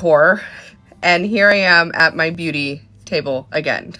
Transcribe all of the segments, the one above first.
core, and here I am at my beauty table again.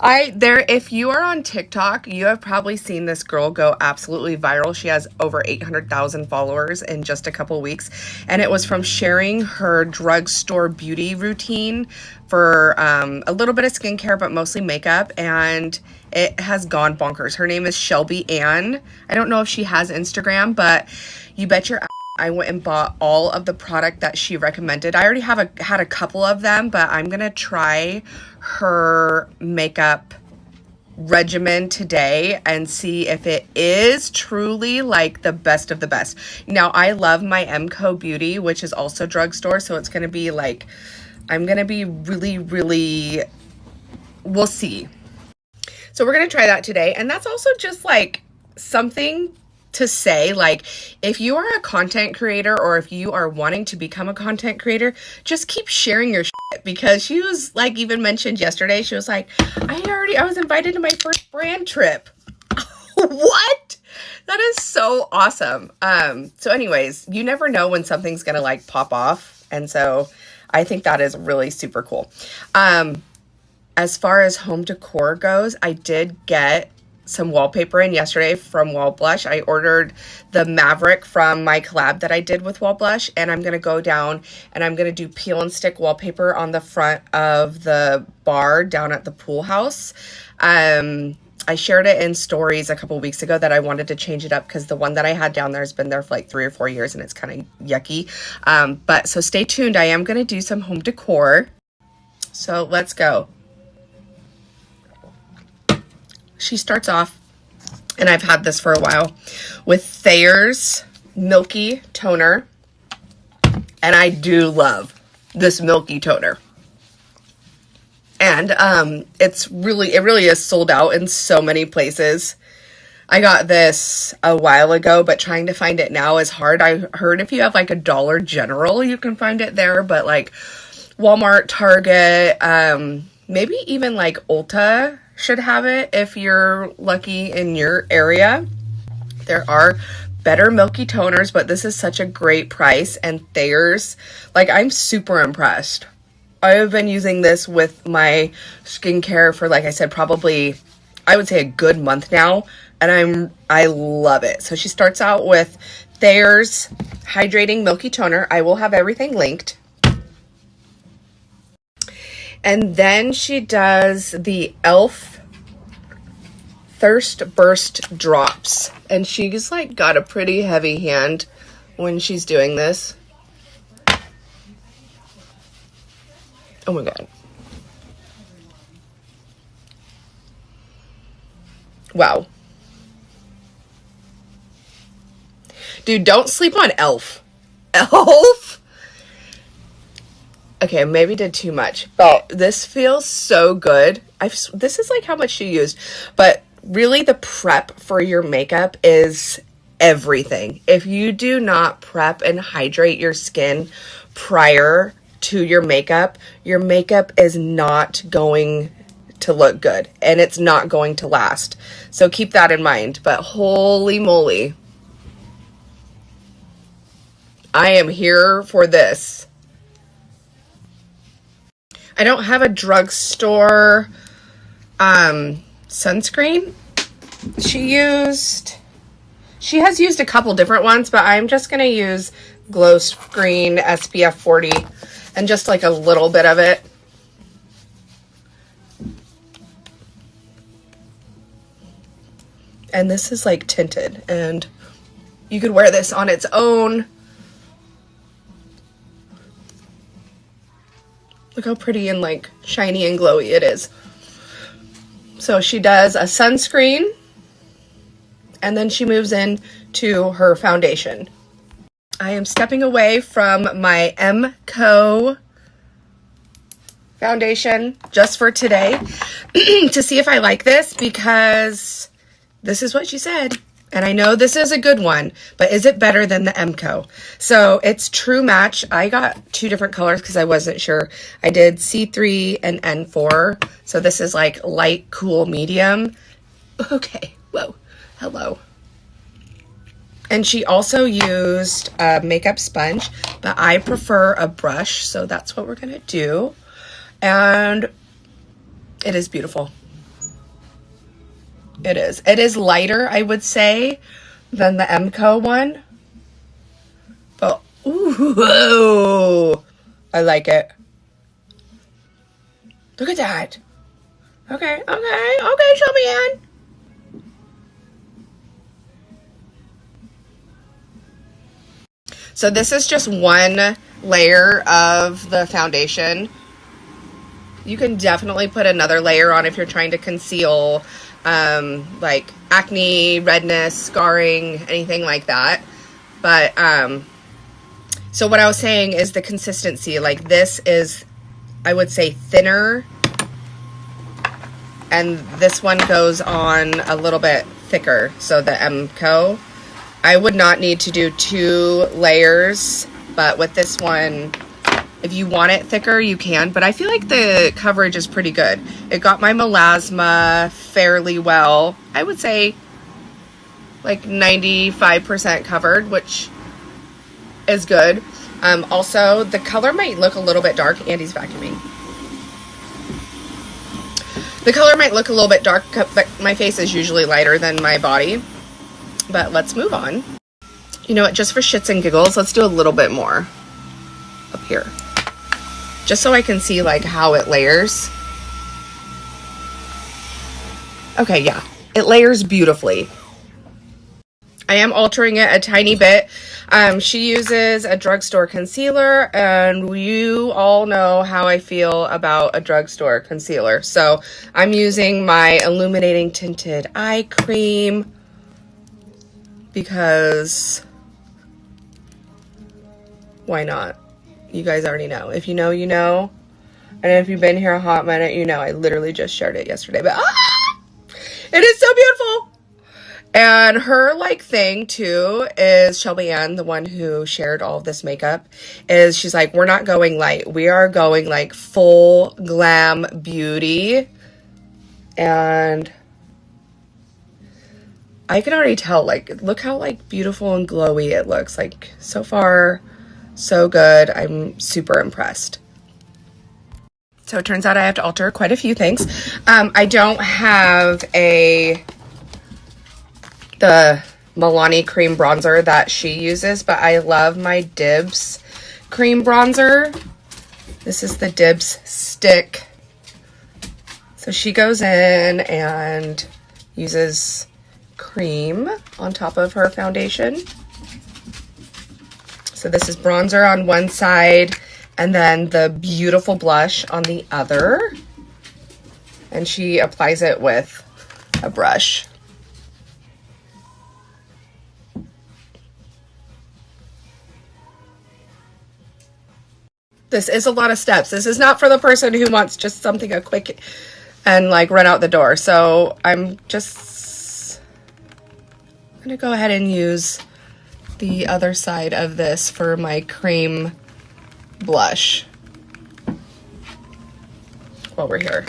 If you are on TikTok, you have probably seen this girl go absolutely viral. She has over 800,000 followers in just a couple weeks, and it was from sharing her drugstore beauty routine for a little bit of skincare, but mostly makeup, and it has gone bonkers. Her name is Shelby Ann. I don't know if she has Instagram, but you bet your I went and bought all of the product that she recommended. I already had a couple of them, but I'm gonna try her makeup regimen today and see if it is truly like the best of the best. Now, I love my MCO Beauty, which is also drugstore, so it's gonna be like, I'm gonna be really, we'll see. So we're gonna try that today, and that's also just like something to say, like, if you are a content creator or if you are wanting to become a content creator, just keep sharing your shit, because she was like, even mentioned yesterday, she was like, I was invited to my first brand trip. What? That is so awesome. So anyways, you never know when something's gonna like pop off, and so I think that is really super cool. As far as home decor goes, I did get some wallpaper in yesterday from Wall Blush. I ordered the Maverick from my collab that I did with Wall Blush, and I'm going to go down and I'm going to do peel and stick wallpaper on the front of the bar down at the pool house. I shared it in stories a couple weeks ago that I wanted to change it up because the one that I had down there has been there for like 3 or 4 years and it's kind of yucky. But so stay tuned. I am going to do some home decor. So let's go. She starts off, and I've had this for a while, with Thayer's Milky Toner. And I do love this Milky Toner. And it really is sold out in so many places. I got this a while ago, but trying to find it now is hard. I heard if you have like a Dollar General, you can find it there, but like Walmart, Target, maybe even like Ulta should have it if you're lucky in your area. There are better Milky toners, but this is such a great price, and Thayer's, like, I'm super impressed. I have been using this with my skincare for, like I said, probably, I would say a good month now, and I love it. So she starts out with Thayer's Hydrating Milky Toner. I will have everything linked. And then she does the e.l.f. Thirst Burst Drops. And she's like got a pretty heavy hand when she's doing this. Oh my God. Wow. Dude, don't sleep on e.l.f. e.l.f.? Okay, maybe did too much, but this feels so good. This is like how much she used, but really the prep for your makeup is everything. If you do not prep and hydrate your skin prior to your makeup is not going to look good, and it's not going to last. So keep that in mind, but holy moly, I am here for this. I don't have a drugstore sunscreen. She has used a couple different ones, but I'm just going to use Glow Screen SPF 40 and just like a little bit of it. And this is like tinted, and you could wear this on its own. Look how pretty and like shiny and glowy it is. So she does a sunscreen, and then she moves in to her foundation. I am stepping away from my MCO foundation just for today to see if I like this, because this is what she said. And I know this is a good one, but is it better than the MCO? So it's True Match. I got 2 different colors because I wasn't sure. I did C3 and N4. So this is like light, cool, medium. Okay. Whoa. Hello. And she also used a makeup sponge, but I prefer a brush, so that's what we're gonna do. And it is beautiful. It is. It is lighter, I would say, than the MCO one. But, ooh, I like it. Look at that. Okay, Shelby-Ann. So this is just one layer of the foundation. You can definitely put another layer on if you're trying to conceal like acne, redness, scarring, anything like that. But so what I was saying is the consistency. Like this is, I would say, thinner, and this one goes on a little bit thicker. So the MCO, I would not need to do 2 layers, but with this one, if you want it thicker, you can, but I feel like the coverage is pretty good. It got my melasma fairly well. I would say like 95% covered, which is good. Also, the color might look a little bit dark. Andy's vacuuming. The color might look a little bit dark, but my face is usually lighter than my body. But let's move on. You know what, just for shits and giggles, let's do a little bit more up here. Just so I can see like how it layers. Okay, yeah, it layers beautifully. I am altering it a tiny bit. She uses a drugstore concealer, and you all know how I feel about a drugstore concealer. So I'm using my illuminating tinted eye cream because why not? You guys already know. If you know, you know. And if you've been here a hot minute, you know I literally just shared it yesterday. But it is so beautiful. And her like thing too is Shelby-Ann, the one who shared all of this makeup, is she's like, we're not going light. We are going like full glam beauty. And I can already tell, like, look how like beautiful and glowy it looks. Like so far, so good. I'm super impressed. So it turns out I have to alter quite a few things. I don't have the Milani cream bronzer that she uses, but I love my Dibs cream bronzer. This is the Dibs stick. So she goes in and uses cream on top of her foundation. So this is bronzer on one side and then the beautiful blush on the other. And she applies it with a brush. This is a lot of steps. This is not for the person who wants just something quick and like run out the door. So I'm just gonna go ahead and use the other side of this for my cream blush while we're here.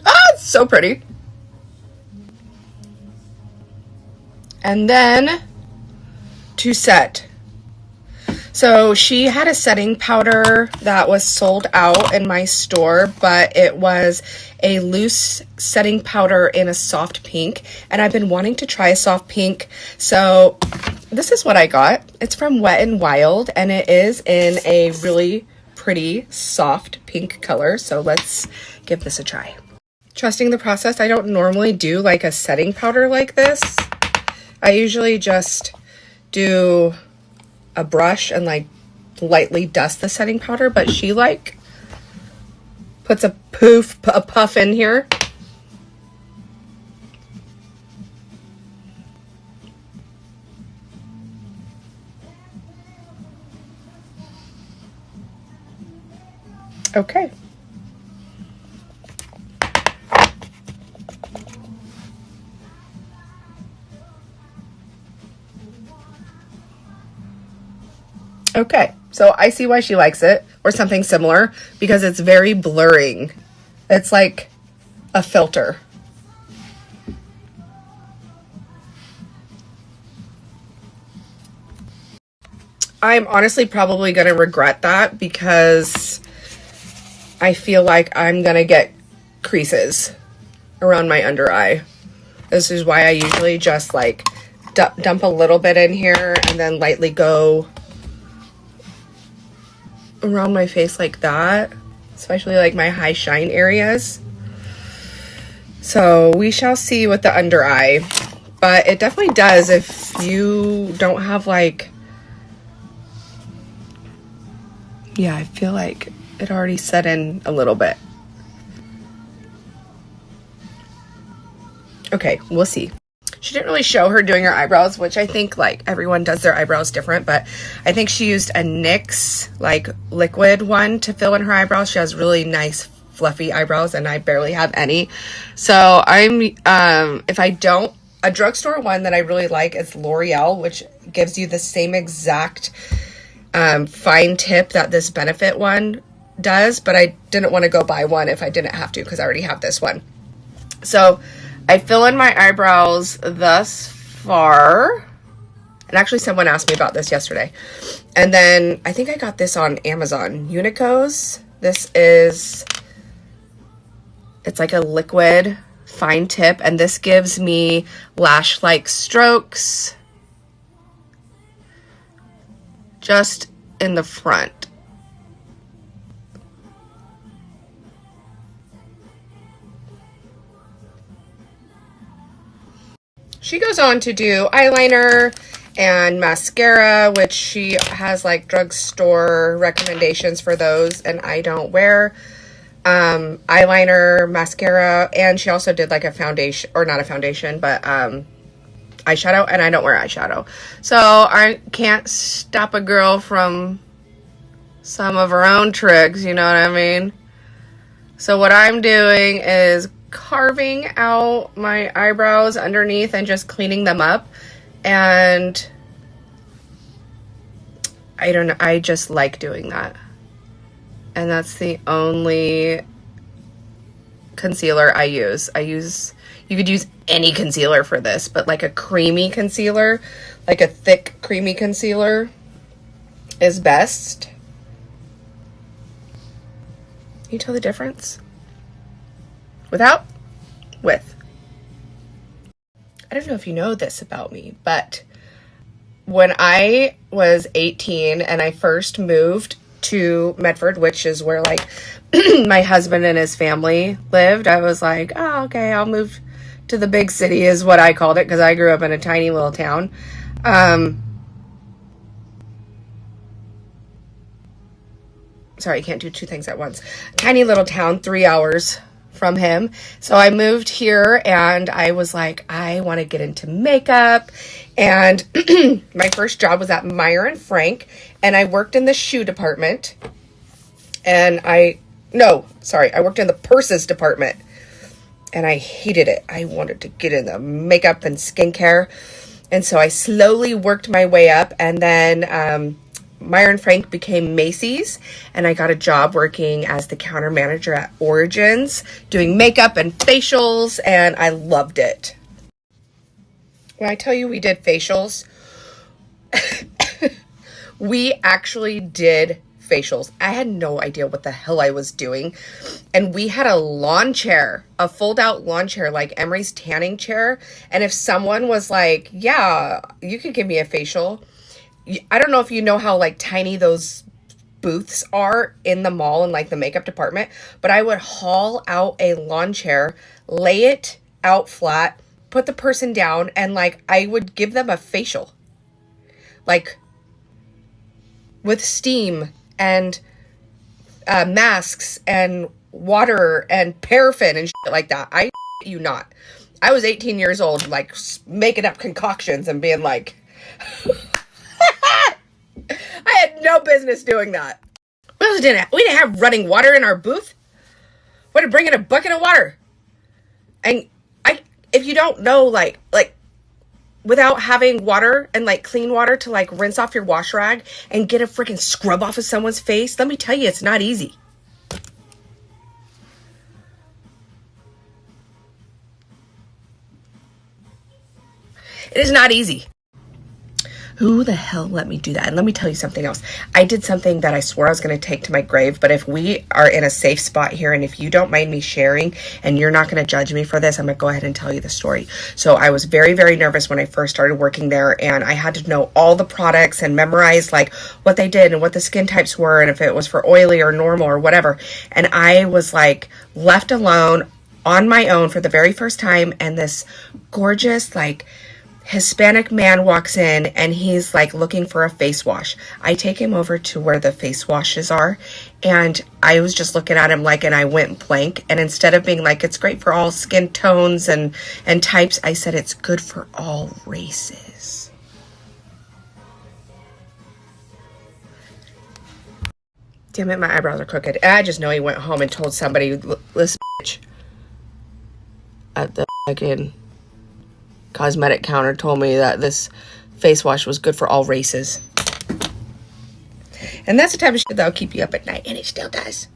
Ah, it's so pretty. And then to set. So she had a setting powder that was sold out in my store, but it was a loose setting powder in a soft pink, and I've been wanting to try a soft pink, so this is what I got. It's from Wet n Wild, and it is in a really pretty soft pink color, so let's give this a try. Trusting the process, I don't normally do like a setting powder like this. I usually just do a brush and like lightly dust the setting powder, but she like puts a puff in here. Okay. Okay, so I see why she likes it, or something similar, because it's very blurring. It's like a filter. I'm honestly probably going to regret that because I feel like I'm going to get creases around my under eye. This is why I usually just like dump a little bit in here and then lightly go around my face like that, especially like my high shine areas. So we shall see with the under eye, but it definitely does if you don't have like, yeah, I feel like it already set in a little bit. Okay, we'll see. She didn't really show her doing her eyebrows, which I think like everyone does their eyebrows different, but I think she used a NYX like liquid one to fill in her eyebrows. She has really nice fluffy eyebrows and I barely have any. So I'm, if I don't, a drugstore one that I really like is L'Oreal, which gives you the same exact fine tip that this Benefit one does, but I didn't want to go buy one if I didn't have to because I already have this one. So I fill in my eyebrows thus far. And actually someone asked me about this yesterday. And then I think I got this on Amazon. Unico's. This is, it's like a liquid fine tip. And this gives me lash-like strokes just in the front. She goes on to do eyeliner and mascara, which she has like drugstore recommendations for those, and I don't wear eyeliner, mascara, and she also did like a foundation, or not a foundation, but eyeshadow, and I don't wear eyeshadow. So I can't stop a girl from some of her own tricks, you know what I mean? So what I'm doing is carving out my eyebrows underneath and just cleaning them up, and I don't know, I just like doing that, and that's the only concealer I use. You could use any concealer for this, but like a creamy concealer, like a thick creamy concealer is best. Can you tell the difference? Without, with. I don't know if you know this about me, but when I was 18 and I first moved to Medford, which is where like my husband and his family lived, I was like, oh, okay, I'll move to the big city is what I called it because I grew up in a tiny little town. Sorry, I can't do two things at once. Tiny little town, 3 hours from him. So I moved here and I was like, I want to get into makeup. And my first job was at Meyer and Frank, and I worked in the shoe department. And I worked in the purses department. And I hated it. I wanted to get in the makeup and skincare. And so I slowly worked my way up, and then Meyer and Frank became Macy's, and I got a job working as the counter manager at Origins, doing makeup and facials, and I loved it. When I tell you we did facials, we actually did facials. I had no idea what the hell I was doing, and we had a lawn chair, a fold-out lawn chair, like Emery's tanning chair, and if someone was like, yeah, you could give me a facial, I don't know if you know how like tiny those booths are in the mall and like the makeup department, but I would haul out a lawn chair, lay it out flat, put the person down, and like I would give them a facial, like with steam and masks and water and paraffin and shit like that. I you not. I was 18 years old, like making up concoctions and being like, I had no business doing that. We didn't have running water in our booth. We had to bring in a bucket of water. And if you don't know, like without having water and like clean water to like rinse off your wash rag and get a freaking scrub off of someone's face, let me tell you, it's not easy. It is not easy. Who the hell let me do that? And let me tell you something else. I did something that I swore I was going to take to my grave, but if we are in a safe spot here, and if you don't mind me sharing, and you're not going to judge me for this, I'm going to go ahead and tell you the story. So I was very, very nervous when I first started working there, and I had to know all the products and memorize like what they did and what the skin types were, and if it was for oily or normal or whatever. And I was like left alone on my own for the very first time, and this gorgeous like Hispanic man walks in, and he's like looking for a face wash. I take him over to where the face washes are, and I was just looking at him like, and I went blank. And instead of being like, it's great for all skin tones and types, I said, it's good for all races. Damn it, my eyebrows are crooked. I just know he went home and told somebody, this bitch at the fucking cosmetic counter told me that this face wash was good for all races. And that's the type of shit that'll keep you up at night, and it still does.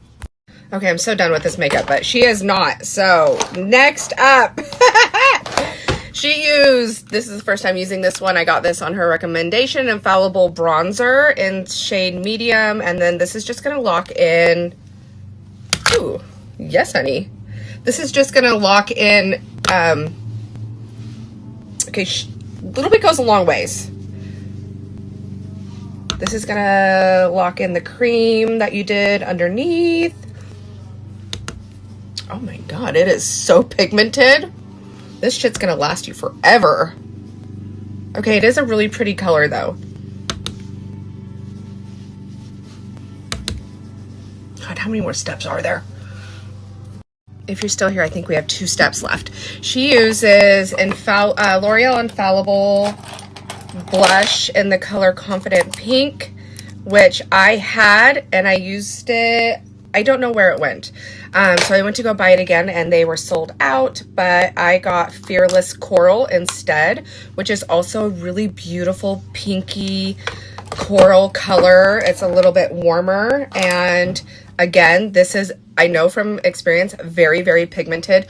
Okay, I'm so done with this makeup, but she is not. So next up, she used, this is the first time using this one. I got this on her recommendation, Infallible Bronzer in shade medium. And then this is just going to lock in. Ooh, yes, honey. This is just going to lock in, okay, a little bit goes a long ways. This is gonna lock in the cream that you did underneath. Oh my God, it is so pigmented. This shit's gonna last you forever. Okay, it is a really pretty color though. God, how many more steps are there? If you're still here, I think we have 2 steps left. She uses L'Oreal Infallible blush in the color Confident Pink, which I had, and I used it. I don't know where it went. So I went to go buy it again, and they were sold out, but I got Fearless Coral instead, which is also a really beautiful pinky coral color. It's a little bit warmer, and again, this is, I know from experience, very, very pigmented.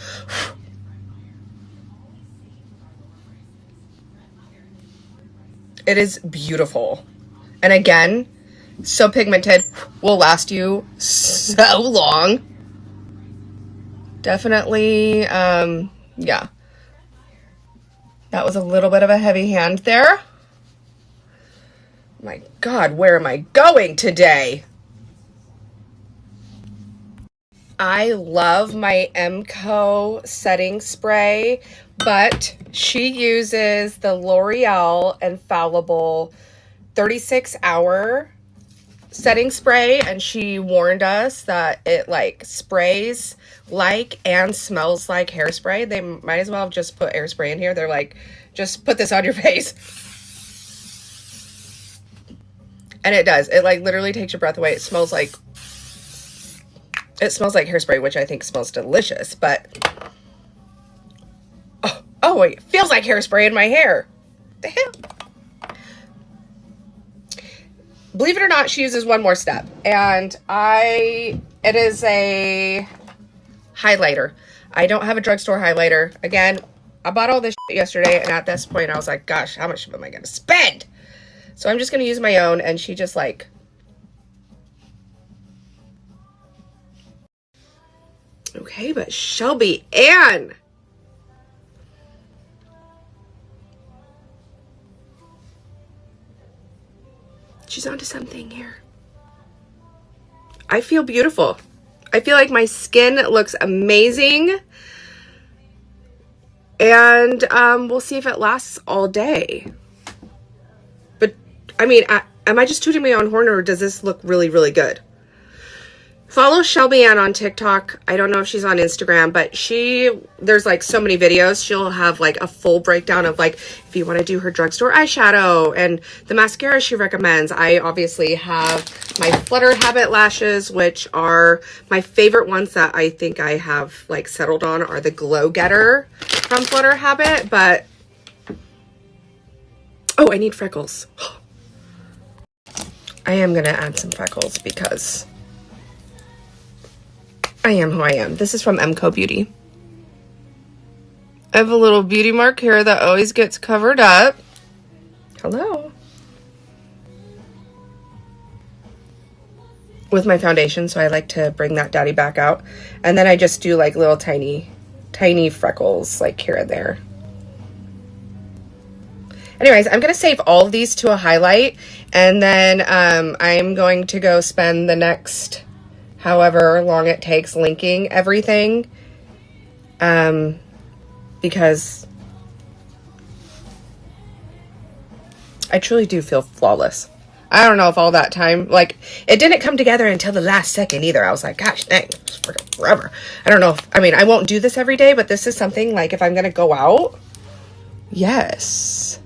It is beautiful. And again, so pigmented, will last you so long. Definitely, yeah. That was a little bit of a heavy hand there. My God, where am I going today? I love my MCO setting spray, but she uses the L'Oreal Infallible 36-hour setting spray, and she warned us that it like sprays like and smells like hairspray. They might as well have just put hairspray in here. They're like, just put this on your face. And it does. It like literally takes your breath away. It smells like hairspray, which I think smells delicious, but oh wait, it feels like hairspray in my hair. The hell? Believe it or not, she uses one more step, and it is a highlighter. I don't have a drugstore highlighter. Again, I bought all this shit yesterday, and at this point I was like, gosh, how much am I going to spend? So I'm just going to use my own, and she just like, okay, but Shelby Ann, she's onto something here. I feel beautiful. I feel like my skin looks amazing. And we'll see if it lasts all day. But, I mean, am I just tooting my own horn, or does this look really, really good? Follow Shelby Ann on TikTok. I don't know if she's on Instagram, but there's like so many videos. She'll have like a full breakdown of like, if you want to do her drugstore eyeshadow and the mascara she recommends. I obviously have my Flutter Habit lashes, which are my favorite ones that I think I have like settled on are the Glow Getter from Flutter Habit, but oh, I need freckles. I am going to add some freckles because I am who I am. This is from MCO Beauty. I have a little beauty mark here that always gets covered up. Hello. with my foundation, so I like to bring that daddy back out. And then I just do like little tiny freckles like here and there. Anyways, I'm going to save all of these to a highlight, and then I'm going to go spend the next however long it takes linking everything, because I truly do feel flawless. I don't know if all that time, like, it didn't come together until the last second either. I was like, gosh dang, it's freaking forever. I don't know if, I mean, I won't do this every day, but this is something like if I'm going to go out, yes.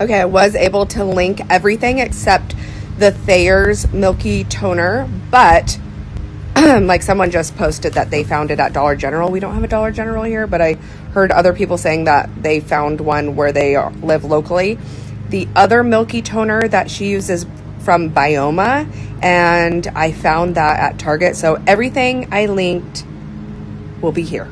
Okay, I was able to link everything except the Thayer's Milky Toner, but like someone just posted that they found it at Dollar General. We don't have a Dollar General here, but I heard other people saying that they found one where they live locally. The other Milky Toner that she uses from Bioma, and I found that at Target. So everything I linked will be here.